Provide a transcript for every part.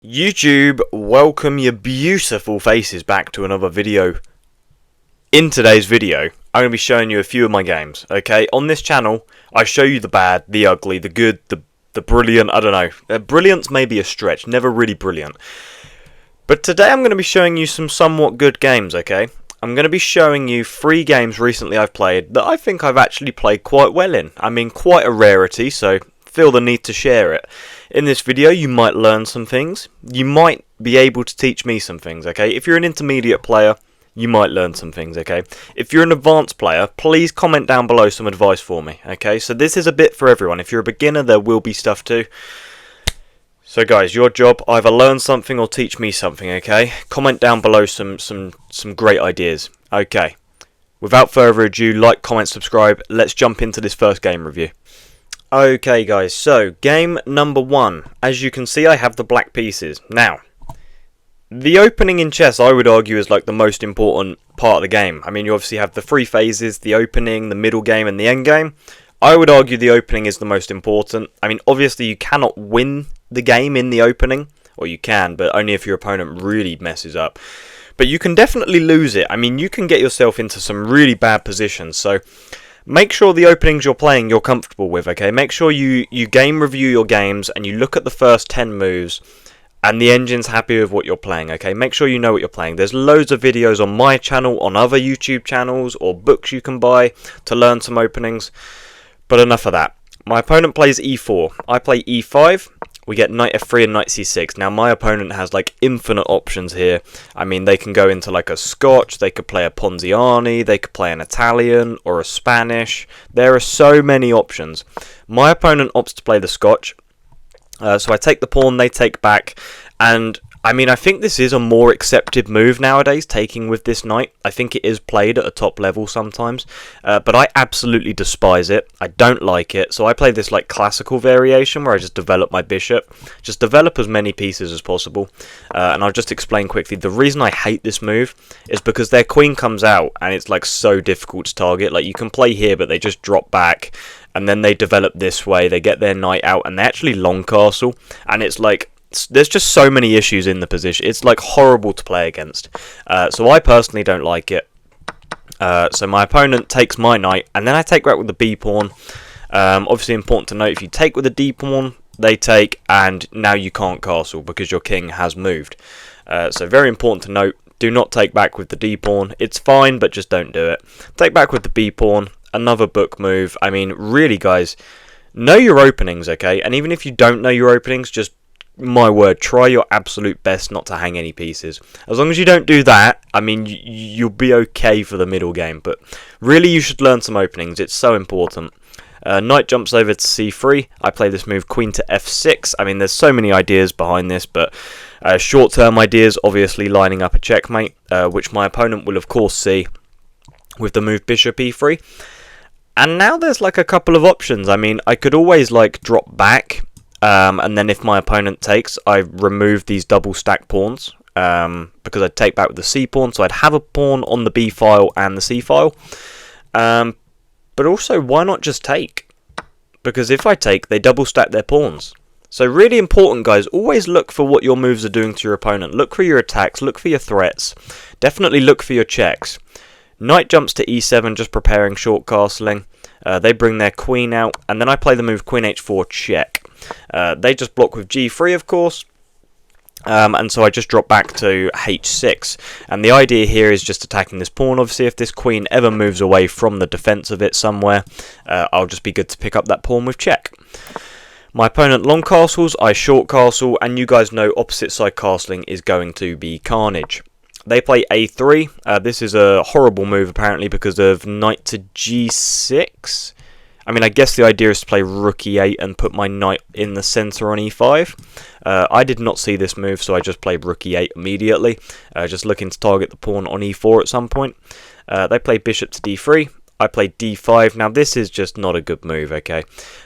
YouTube, welcome your beautiful faces back to another video. In today's video, I'm going to be showing you a few of my games, okay? On this channel, I show you the bad, the ugly, the good, the brilliant, I don't know. Brilliant's maybe a stretch, never really brilliant. But today I'm going to be showing you some somewhat good games, okay? I'm going to be showing you 3 games recently I've played that I think I've actually played quite well in. I mean, quite a rarity, so feel the need to share it. In this video, you might learn some things. You might be able to teach me some things, okay? If you're an intermediate player, you might learn some things, okay? If you're an advanced player, please comment down below some advice for me, okay? So this is a bit for everyone. If you're a beginner, there will be stuff too. So guys, your job, either learn something or teach me something, okay? Comment down below some great ideas. Okay. Without further ado, like, comment, subscribe. Let's jump into this first game review. Okay guys, so game number 1. As you can see, I have the black pieces. Now, the opening in chess I would argue is like the most important part of the game. I mean, you obviously have the 3 phases, the opening, the middle game and the end game. I would argue the opening is the most important. I mean, obviously you cannot win the game in the opening, or you can, but only if your opponent really messes up. But you can definitely lose it. I mean, you can get yourself into some really bad positions, so make sure the openings you're playing you're comfortable with, okay? Make sure you game review your games and you look at the first 10 moves and the engine's happy with what you're playing, okay? Make sure you know what you're playing. There's loads of videos on my channel, on other YouTube channels, or books you can buy to learn some openings. But enough of that. My opponent plays e4. I play e5. We get knight f3 and knight c6. Now my opponent has like infinite options here. I mean, they can go into like a Scotch, they could play a Ponziani, they could play an Italian or a Spanish. There are so many options. My opponent opts to play the Scotch. So I take the pawn, they take back, and I mean, I think this is a more accepted move nowadays, taking with this knight. I think it is played at a top level sometimes, but I absolutely despise it. I don't like it, so I play this like classical variation where I just develop my bishop. Just develop as many pieces as possible, and I'll just explain quickly. The reason I hate this move is because their queen comes out, and it's like so difficult to target. Like, you can play here, but they just drop back, and then they develop this way, they get their knight out, and they actually long castle, and it's like, there's just so many issues in the position. It's like horrible to play against. So I personally don't like it. So my opponent takes my knight, and then I take back with the b pawn. Obviously important to note, if you take with the d pawn, they take, and now you can't castle because your king has moved. So very important to note, do not take back with the d pawn. It's fine, but just don't do it. Take back with the b pawn, another book move. I mean, really guys, know your openings, okay? And even if you don't know your openings, just, my word, try your absolute best not to hang any pieces. As long as you don't do that, I mean, you'll be okay for the middle game. But really, you should learn some openings. It's so important. Knight jumps over to c3. I play this move, queen to f6. I mean, there's so many ideas behind this, but short-term ideas, obviously lining up a checkmate, which my opponent will, of course, see with the move bishop e3. And now there's like a couple of options. I mean, I could always like drop back. And then if my opponent takes, I remove these double stack pawns, because I'd take back with the c pawn, so I'd have a pawn on the b file and the c file. But also, why not just take? Because if I take, they double stack their pawns. So really important, guys, always look for what your moves are doing to your opponent. Look for your attacks, look for your threats. Definitely look for your checks. Knight jumps to e7, just preparing short castling. They bring their queen out, and then I play the move queen h4 check. They just block with g3, of course, and so I just drop back to h6. And the idea here is just attacking this pawn. Obviously, if this queen ever moves away from the defense of it somewhere, I'll just be good to pick up that pawn with check. My opponent long castles, I short castle, and you guys know opposite side castling is going to be carnage. They play a3. This is a horrible move, apparently, because of knight to g6. I mean, I guess the idea is to play rook e8 and put my knight in the centre on e5. I did not see this move, so I just played rook e8 immediately, just looking to target the pawn on e4 at some point. They play bishop to d3. I play d5. Now, this is just not a good move, okay?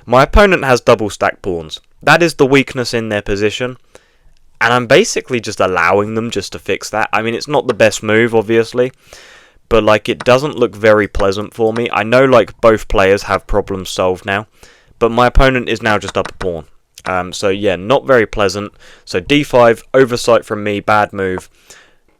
My opponent has double stack pawns. That is the weakness in their position. And I'm basically just allowing them just to fix that. I mean, it's not the best move, obviously, but like, it doesn't look very pleasant for me. I know like both players have problems solved now, but my opponent is now just up a pawn. So yeah, not very pleasant. So d5, oversight from me, bad move.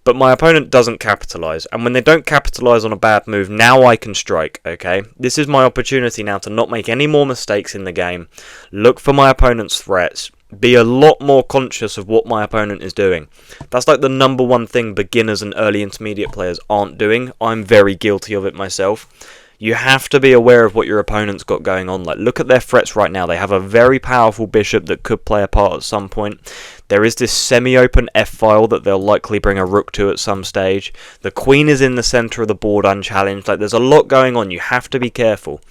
But my opponent doesn't capitalise, and when they don't capitalise on a bad move, now I can strike, okay? This is my opportunity now to not make any more mistakes in the game, look for my opponent's threats, be a lot more conscious of what my opponent is doing. That's like the number one thing beginners and early intermediate players aren't doing. I'm very guilty of it myself. You have to be aware of what your opponent's got going on. Like, look at their threats right now. They have a very powerful bishop that could play a part at some point. There is this semi-open f-file that they'll likely bring a rook to at some stage. The queen is in the centre of the board unchallenged. Like, there's a lot going on. You have to be careful.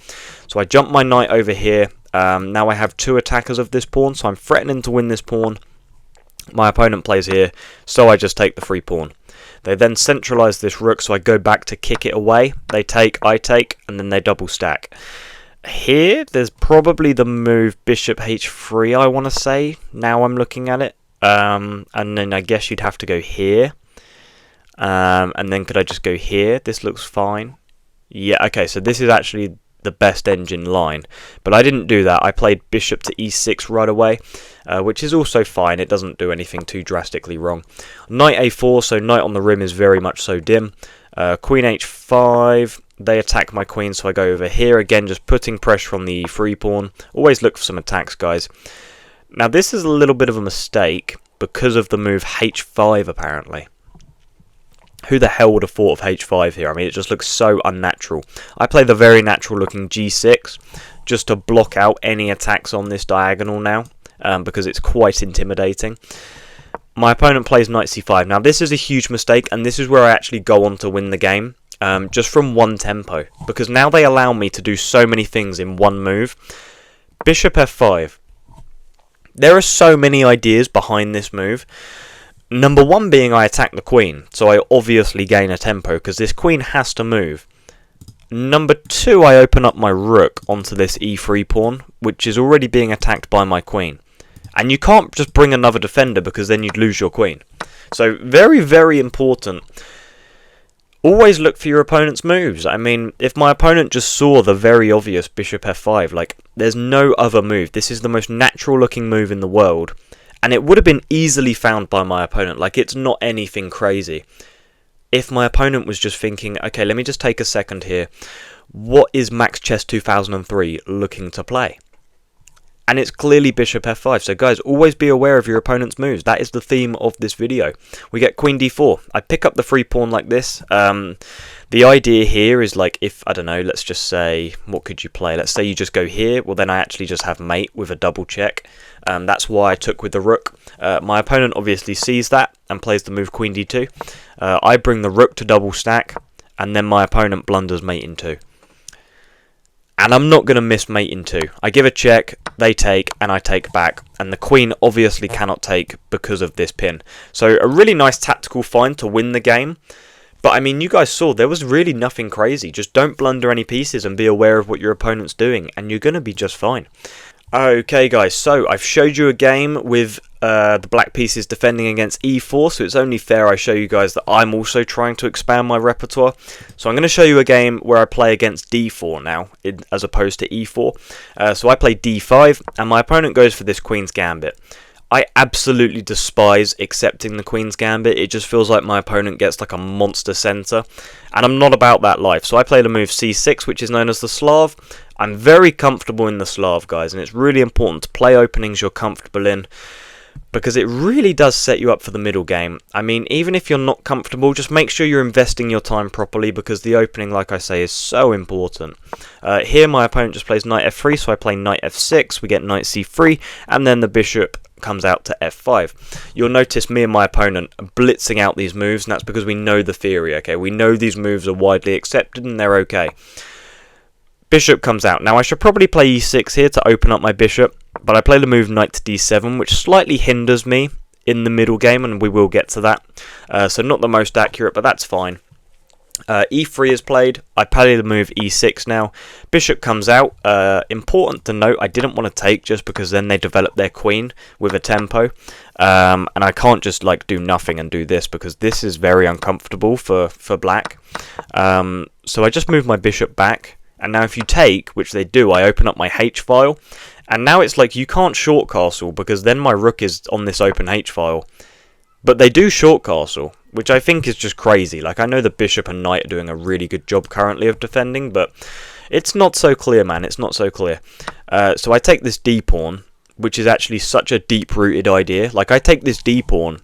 So I jump my knight over here. Now I have two attackers of this pawn, so I'm threatening to win this pawn. My opponent plays here, so I just take the free pawn. They then centralise this rook, so I go back to kick it away. They take, I take, and then they double stack. Here, there's probably the move bishop h3, I want to say. Now I'm looking at it. And then I guess you'd have to go here. And then could I just go here? This looks fine. Yeah, okay, so this is actually the best engine line, but I didn't do that. I played bishop to e6 right away, which is also fine. It doesn't do anything too drastically wrong. Knight a4, so knight on the rim is very much so dim. Queen h5, they attack my queen, so I go over here again, just putting pressure on the e3 pawn. Always look for some attacks, guys. Now this is a little bit of a mistake because of the move h5 apparently. Who the hell would have thought of h5 here? I mean, it just looks so unnatural. I play the very natural looking g6 just to block out any attacks on this diagonal now, because it's quite intimidating. My opponent plays knight c5. Now this is a huge mistake, and this is where I actually go on to win the game, just from one tempo, because now they allow me to do so many things in one move. Bishop f5. There are so many ideas behind this move. Number one being I attack the queen, so I obviously gain a tempo because this queen has to move. Number two, I open up my rook onto this e3 pawn, which is already being attacked by my queen. And you can't just bring another defender because then you'd lose your queen. So very, very important. Always look for your opponent's moves. I mean, if my opponent just saw the very obvious bishop f5, like, there's no other move. This is the most natural looking move in the world. And it would have been easily found by my opponent. Like, it's not anything crazy. If my opponent was just thinking, okay, let me just take a second here. What is Max Chess 2003 looking to play? And it's clearly bishop f5. So guys, always be aware of your opponent's moves. That is the theme of this video. We get queen d4. I pick up the free pawn like this. The idea here is, like, if, I don't know, let's just say, what could you play? Let's say you just go here. Well, then I actually just have mate with a double check. That's why I took with the rook. My opponent obviously sees that and plays the move queen d2. I bring the rook to double stack, and then my opponent blunders mate in 2. And I'm not going to miss mate in 2. I give a check, they take, and I take back. And the queen obviously cannot take because of this pin. So a really nice tactical find to win the game. But I mean, you guys saw there was really nothing crazy. Just don't blunder any pieces and be aware of what your opponent's doing, and you're going to be just fine. Okay guys, so I've showed you a game with the black pieces defending against e4, so it's only fair I show you guys that I'm also trying to expand my repertoire. So I'm going to show you a game where I play against d4 now, as opposed to e4. So I play d5, and my opponent goes for this Queen's Gambit. I absolutely despise accepting the Queen's Gambit. It just feels like my opponent gets like a monster centre, and I'm not about that life. So I play the move c6, which is known as the Slav. I'm very comfortable in the Slav, guys, and it's really important to play openings you're comfortable in, because it really does set you up for the middle game. I mean, even if you're not comfortable, just make sure you're investing your time properly, because the opening, like I say, is so important. Here my opponent just plays knight f3, so I play knight f6, we get knight c3, and then the bishop comes out to f5. You'll notice me and my opponent are blitzing out these moves, and that's because we know the theory, okay? We know these moves are widely accepted and they're okay. Bishop comes out. Now I should probably play e6 here to open up my bishop, but I play the move knight to d7, which slightly hinders me in the middle game, and we will get to that. So not the most accurate, but that's fine. E3 is played. I play the move e6 now. Bishop comes out. Important to note, I didn't want to take just because then they develop their queen with a tempo. And I can't just like do nothing and do this, because this is very uncomfortable for black. So I just move my bishop back. And now if you take, which they do, I open up my H file, And now it's like you can't short castle because then my rook is on this open h-file. But they do short castle, which I think is just crazy. Like, I know the bishop and knight are doing a really good job currently of defending, but it's not so clear, man. It's not so clear. So I take this d-pawn, which is actually such a deep-rooted idea. Like, I take this d-pawn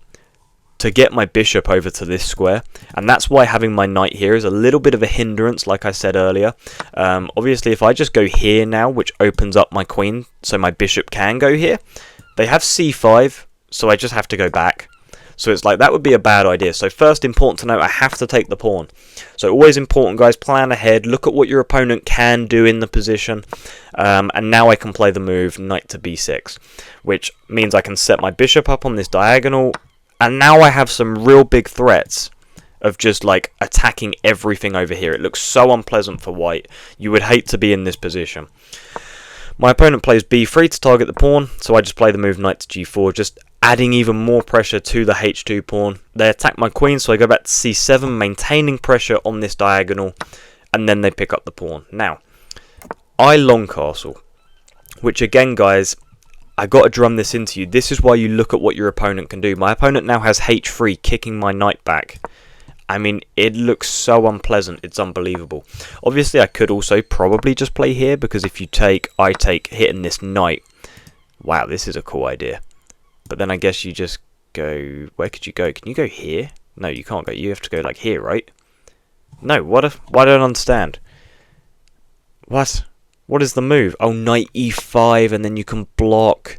to get my bishop over to this square, and that's why having my knight here is a little bit of a hindrance, like I said earlier. Obviously, if I just go here now, which opens up my queen, so my bishop can go here, they have c5, so I just have to go back. So it's like, that would be a bad idea. So first, important to note, I have to take the pawn. So always important, guys, plan ahead, look at what your opponent can do in the position. And now I can play the move knight to b6, which means I can set my bishop up on this diagonal. And now I have some real big threats of just like attacking everything over here. It looks so unpleasant for white. You would hate to be in this position. My opponent plays b3 to target the pawn, so I just play the move knight to g4, just adding even more pressure to the h2 pawn. They attack my queen, so I go back to c7, maintaining pressure on this diagonal, and then they pick up the pawn. Now, I long castle, which again, guys, I got to drum this into you. This is why you look at what your opponent can do. My opponent now has h3, kicking my knight back. I mean, it looks so unpleasant, it's unbelievable. Obviously, I could also probably just play here, because if you take, I take, hitting this knight. Wow, this is a cool idea. But then I guess you just go, where could you go? Can you go here? No, you can't go, you have to go like here, right? No, why don't I understand? What? What is the move? Oh, knight e5, and then you can block.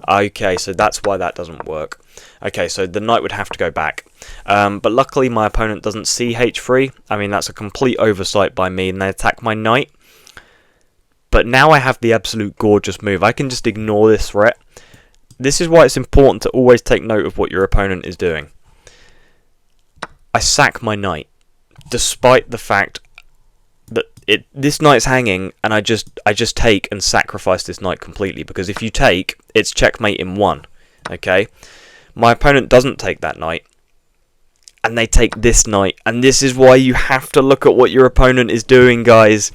Okay, so that's why that doesn't work. Okay, so the knight would have to go back. But luckily my opponent doesn't see h3. I mean, that's a complete oversight by me, and they attack my knight. But now I have the absolute gorgeous move. I can just ignore this threat. This is why it's important to always take note of what your opponent is doing. I sack my knight, despite the fact that this knight's hanging, and I just take and sacrifice this knight completely, because if you take, it's checkmate in one. Okay, my opponent doesn't take that knight, and they take this knight, and this is why you have to look at what your opponent is doing, guys.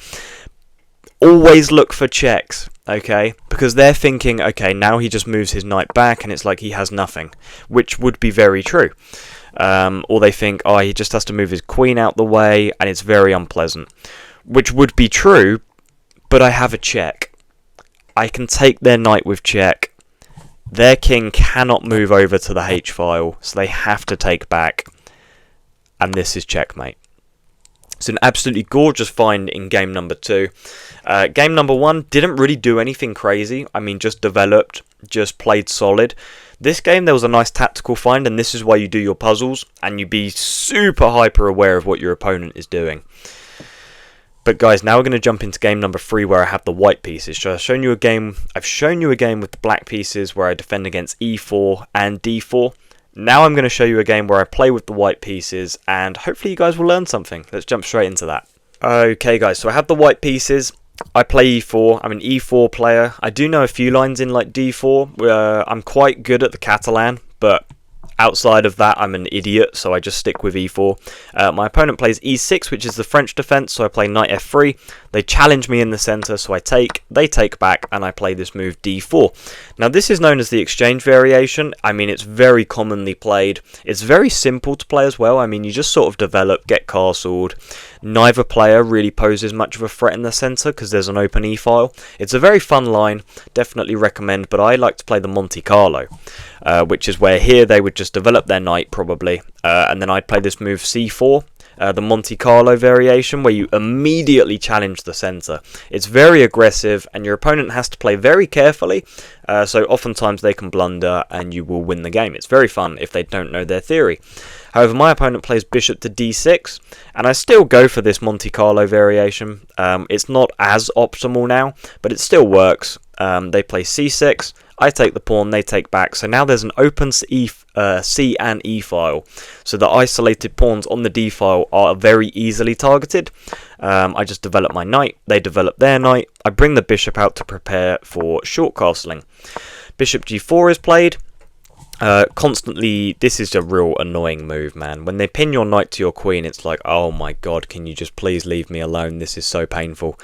Always look for checks, okay, because they're thinking, okay, now he just moves his knight back, and it's like he has nothing, which would be very true. Or they think, oh, he just has to move his queen out the way, and it's very unpleasant. Which would be true, but I have a check. I can take their knight with check. Their king cannot move over to the h-file, so they have to take back. And this is checkmate. It's an absolutely gorgeous find in game number 2. Game number 1 didn't really do anything crazy. I mean, just developed, just played solid. This game, there was a nice tactical find, and this is why you do your puzzles, and you be super hyper aware of what your opponent is doing. But guys, now we're going to jump into game number 3, where I have the white pieces. So I've shown you a game with the black pieces where I defend against e4 and d4. Now I'm going to show you a game where I play with the white pieces, and hopefully you guys will learn something. Let's jump straight into that. Okay guys, so I have the white pieces. I play e4. I'm an e4 player. I do know a few lines in like d4. I'm quite good at the Catalan, but outside of that, I'm an idiot, so I just stick with e4. My opponent plays e6, which is the French defense, so I play knight f3. They challenge me in the center, so I take, they take back, and I play this move d4. Now, this is known as the exchange variation. I mean, it's very commonly played. It's very simple to play as well. I mean, you just sort of develop, get castled. Neither player really poses much of a threat in the center because there's an open e-file. It's a very fun line, definitely recommend, but I like to play the Monte Carlo, which is where here they would just develop their knight probably, and then I'd play this move c4, the Monte Carlo variation, where you immediately challenge the center. It's very aggressive, and your opponent has to play very carefully, so oftentimes they can blunder and you will win the game. It's very fun if they don't know their theory. However, my opponent plays bishop to d6, and I still go for this Monte Carlo variation. It's not as optimal now, but it still works. They play c6, I take the pawn, they take back. So now there's an open C and E file. So the isolated pawns on the D file are very easily targeted. I just develop my knight, they develop their knight. I bring the bishop out to prepare for short castling. Bishop g4 is played. Constantly, this is a real annoying move, man. When they pin your knight to your queen, it's like, oh my god, can you just please leave me alone? This is so painful.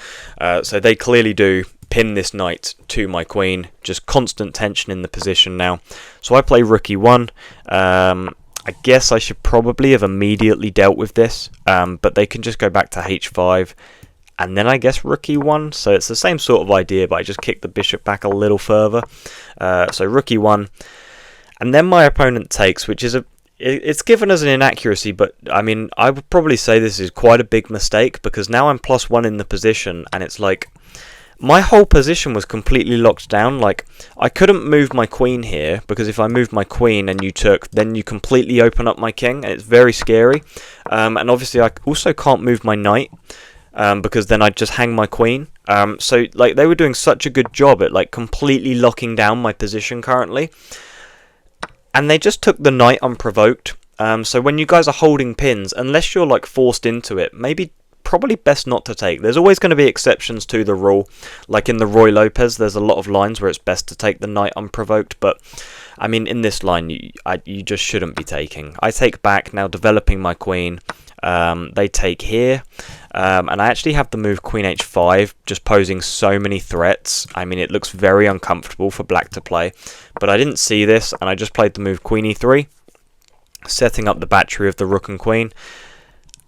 So they clearly do pin this knight to my queen. Just constant tension in the position now. So I play rook e1. I guess I should probably have immediately dealt with this, but they can just go back to h5. And then I guess rook e1, so it's the same sort of idea, but I just kick the bishop back a little further. So rook e1, and then my opponent takes, which is it's given as an inaccuracy, but I mean, I would probably say this is quite a big mistake, because now I'm +1 in the position, and it's like, my whole position was completely locked down. Like, I couldn't move my queen here, because if I moved my queen and you took, then you completely open up my king, and it's very scary. And obviously I also can't move my knight, because then I'd just hang my queen. So like, they were doing such a good job at like completely locking down my position currently, and they just took the knight unprovoked. So when you guys are holding pins, unless you're like forced into it, probably best not to take. There's always going to be exceptions to the rule, like in the Roy Lopez there's a lot of lines where it's best to take the knight unprovoked, but I mean, in this line you just shouldn't be taking. I take back, now developing my queen. They take here, and I actually have the move queen h5, just posing so many threats. I mean, it looks very uncomfortable for black to play, but I didn't see this, and I just played the move queen e3, setting up the battery of the rook and queen,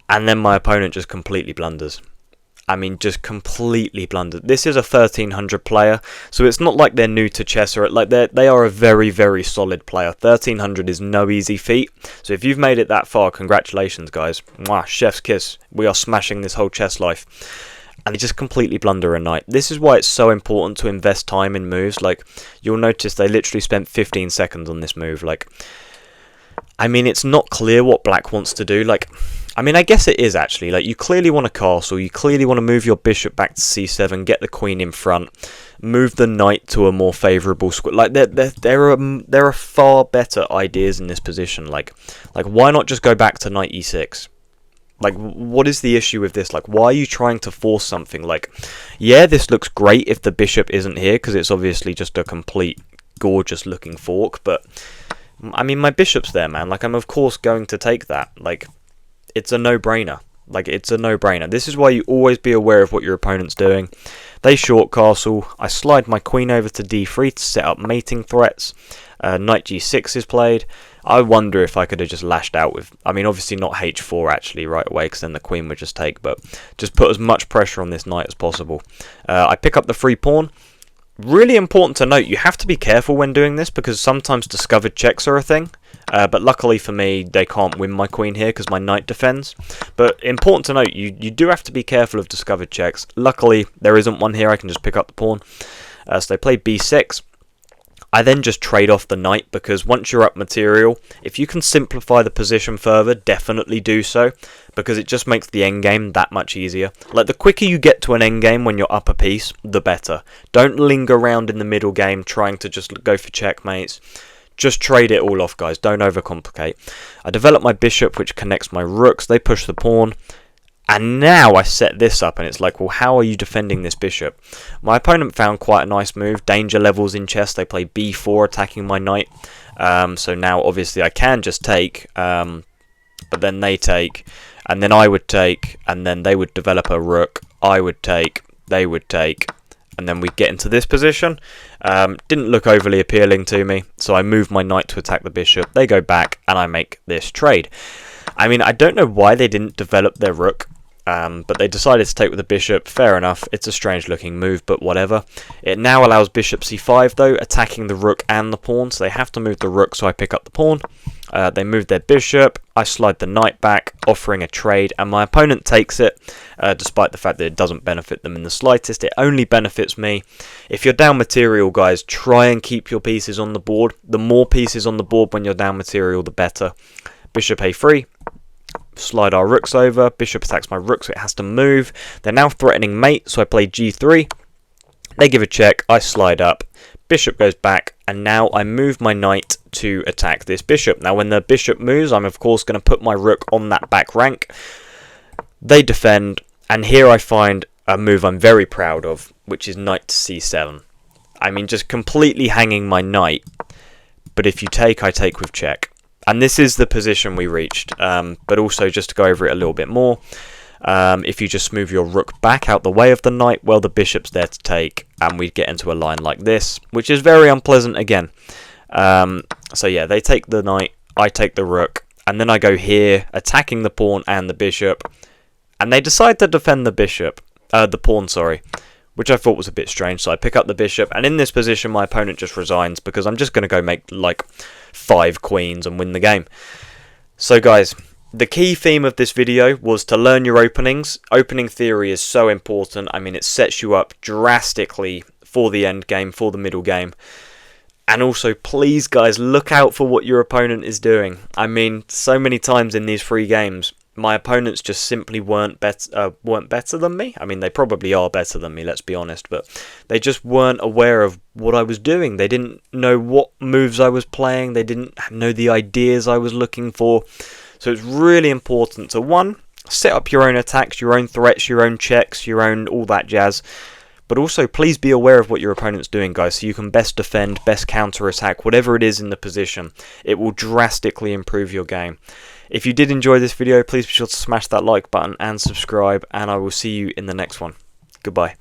and then my opponent just completely blunders. I mean, just completely blundered. This is a 1300 player, so it's not like they're new to chess, or like they are a very, very solid player. 1300 is no easy feat, so if you've made it that far, congratulations, guys. Mwah, chef's kiss. We are smashing this whole chess life. And they just completely blunder a knight. This is why it's so important to invest time in moves. Like, you'll notice they literally spent 15 seconds on this move. Like, I mean, it's not clear what black wants to do. Like, I mean, I guess it is actually. Like, you clearly want a castle, you clearly want to move your bishop back to c7, get the queen in front, move the knight to a more favourable square. Like, there are far better ideas in this position. Like why not just go back to knight e6? Like, what is the issue with this? Like, why are you trying to force something? Like, yeah, this looks great if the bishop isn't here, because it's obviously just a complete gorgeous looking fork, but I mean, my bishop's there, man. Like, I'm of course going to take that. Like, it's a no-brainer. Like, it's a no-brainer. This is why you always be aware of what your opponent's doing. They short castle. I slide my queen over to d3 to set up mating threats. Knight g6 is played. I wonder if I could have just lashed out with, I mean, obviously not h4 actually right away, because then the queen would just take, but just put as much pressure on this knight as possible. I pick up the free pawn. Really important to note, you have to be careful when doing this, because sometimes discovered checks are a thing. But luckily for me, they can't win my queen here because my knight defends. But important to note, you do have to be careful of discovered checks. Luckily, there isn't one here. I can just pick up the pawn. So they play b6. I then just trade off the knight, because once you're up material, if you can simplify the position further, definitely do so, because it just makes the endgame that much easier. Like, the quicker you get to an endgame when you're up a piece, the better. Don't linger around in the middle game trying to just go for checkmates. Just trade it all off, guys. Don't overcomplicate. I develop my bishop, which connects my rooks. They push the pawn. And now I set this up, and it's like, well, how are you defending this bishop? My opponent found quite a nice move. Danger levels in chess. They play b4, attacking my knight. So now, obviously, I can just take, but then they take, and then I would take, and then they would develop a rook. I would take, they would take, and then we get into this position. Didn't look overly appealing to me, so I move my knight to attack the bishop. They go back, and I make this trade. I mean, I don't know why they didn't develop their rook, but they decided to take with the bishop. Fair enough. It's a strange looking move, but whatever. It now allows bishop c5 though, attacking the rook and the pawn, so they have to move the rook, so I pick up the pawn. They move their bishop. I slide the knight back, offering a trade, and my opponent takes it, despite the fact that it doesn't benefit them in the slightest. It only benefits me. If you're down material, guys, try and keep your pieces on the board. The more pieces on the board when you're down material, the better. Bishop a3. Slide our rooks over. Bishop attacks my rook, so it has to move. They're now threatening mate, so I play g3. They give a check. I slide up. Bishop goes back, and now I move my knight to attack this bishop. Now, when the bishop moves, I'm of course going to put my rook on that back rank. They defend, and here I find a move I'm very proud of, which is knight to c7. I mean, just completely hanging my knight, but if you take, I take with check. And this is the position we reached, but also just to go over it a little bit more, If you just move your rook back out the way of the knight, well, the bishop's there to take, and we get into a line like this, which is very unpleasant again. So yeah, they take the knight, I take the rook, and then I go here, attacking the pawn and the bishop, and they decide to defend the pawn, sorry, which I thought was a bit strange. So I pick up the bishop, and in this position my opponent just resigns, because I'm just going to go make like 5 queens and win the game. So guys, the key theme of this video was to learn your openings. Opening theory is so important. I mean, it sets you up drastically for the end game, for the middle game. And also, please guys, look out for what your opponent is doing. I mean, so many times in these 3 games, my opponents just simply weren't better than me. I mean, they probably are better than me, let's be honest, but they just weren't aware of what I was doing. They didn't know what moves I was playing. They didn't know the ideas I was looking for. So it's really important to, 1, set up your own attacks, your own threats, your own checks, your own all that jazz. But also, please be aware of what your opponent's doing, guys, so you can best defend, best counter-attack, whatever it is in the position. It will drastically improve your game. If you did enjoy this video, please be sure to smash that like button and subscribe, and I will see you in the next one. Goodbye.